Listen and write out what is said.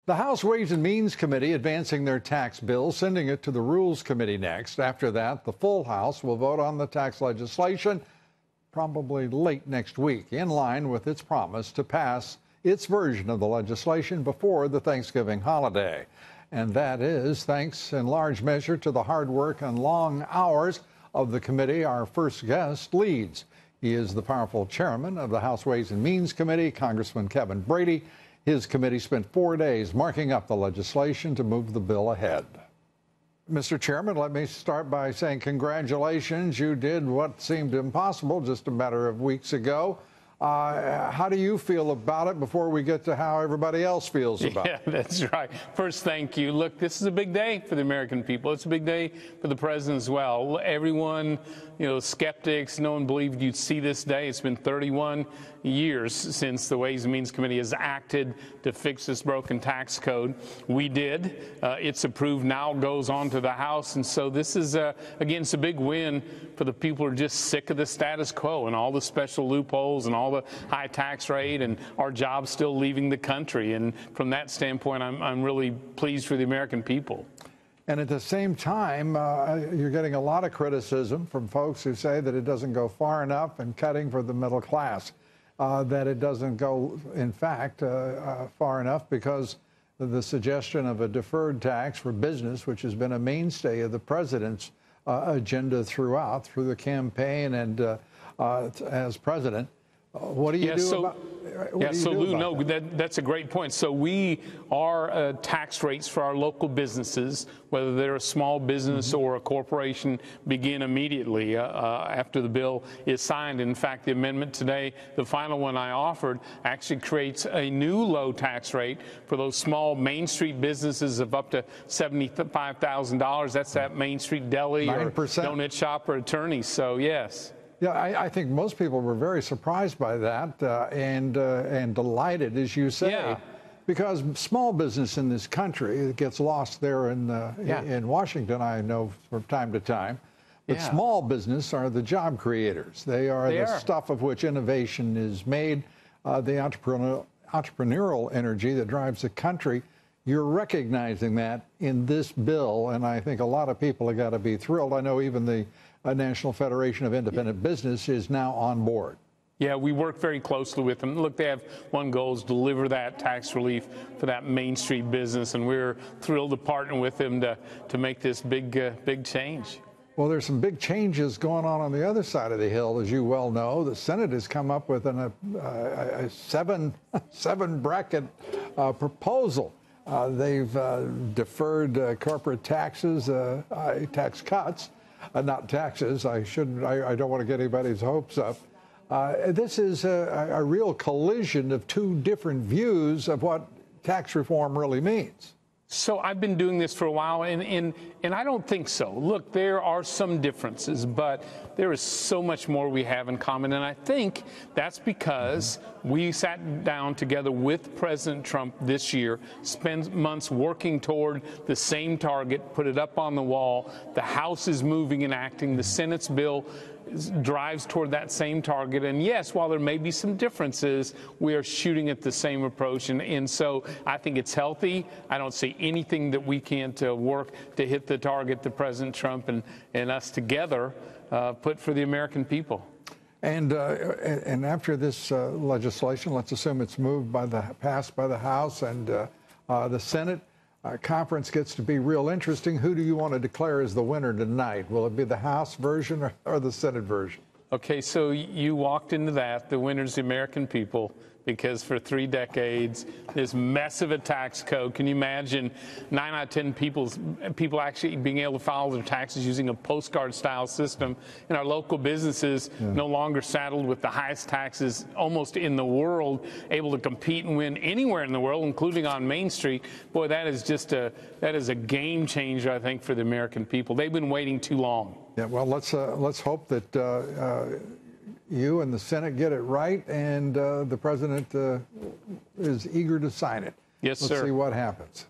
The House Ways and Means Committee advancing their tax bill, sending it to the Rules Committee next. After that, the full House will vote on the tax legislation probably late next week, in line with its promise to pass its version of the legislation before the Thanksgiving holiday. And that is thanks in large measure to the hard work and long hours of the committee our first guest leads. He is the powerful chairman of the House Ways and Means Committee, Congressman Kevin Brady. His committee spent 4 days marking up the legislation to move the bill ahead. Mr. Chairman, let me start by saying congratulations. You did what seemed impossible just a matter of weeks ago. How do you feel about it before we get to how everybody else feels about it? Yeah, that's right. First, thank you. Look, this is a big day for the American people. It's a big day for the president as well. Everyone, skeptics, no one believed you'd see this day. It's been 31 years since the Ways and Means Committee has acted to fix this broken tax code. We did. It's approved, now goes on to the House. And so this is, again, it's a big win for the people who are just sick of the status quo and all the special loopholes and all the high tax rate and our jobs still leaving the country. And from that standpoint, I'm really pleased for the American people. And at the same time, you're getting a lot of criticism from folks who say that it doesn't go far enough in cutting for the middle class, that it doesn't go, in fact, far enough because of the suggestion of a deferred tax for business, which has been a mainstay of the president's agenda through the campaign and as president. What do you do about Lou, that's a great point. So our tax rates for our local businesses, whether they're a small business or a corporation, begin immediately after the bill is signed. In fact, the amendment today, the final one I offered, actually creates a new low tax rate for those small Main Street businesses of up to $75,000. That's that Main Street deli 9%. or donut shop or attorney. So, yes. Yeah, I think most people were very surprised by that and delighted, as you say, because small business in this country, it gets lost there in Washington, I know, from time to time. But small business are the job creators. They are the stuff of which innovation is made, the entrepreneurial energy that drives the country. You're recognizing that in this bill, and I think a lot of people have got to be thrilled. I know even the National Federation of Independent Business is now on board. Yeah, we work very closely with them. Look, they have one goal is deliver that tax relief for that Main Street business, and we're thrilled to partner with them to make this big change. Well, there's some big changes going on the other side of the hill, as you well know. The Senate has come up with a seven bracket proposal. They've deferred corporate taxes, tax cuts. Not taxes. I don't want to get anybody's hopes up. This is a real collision of two different views of what tax reform really means. So I've been doing this for a while, and I don't think so. Look, there are some differences, but there is so much more we have in common. And I think that's because we sat down together with President Trump this year, spent months working toward the same target, put it up on the wall. The House is moving and acting. The Senate's bill drives toward that same target. And yes, while there may be some differences, we are shooting at the same approach. And so I think it's healthy. I don't see anything that we can't work to hit the target that President Trump and us together put for the American people. And after this legislation, let's assume it's passed by the House and the Senate. Conference gets to be real interesting. Who do you want to declare as the winner tonight? Will it be the House version or the Senate version? Okay, so you walked into that. The winner's the American people, because for 3 decades, this mess of a tax code. Can you imagine 9 out of 10 people actually being able to file their taxes using a postcard-style system, and our local businesses no longer saddled with the highest taxes almost in the world, able to compete and win anywhere in the world, including on Main Street. Boy, that is a game changer, I think, for the American people. They've been waiting too long. Yeah, well, let's hope that you and the Senate get it right, and the president is eager to sign it. Yes, sir. Let's see what happens.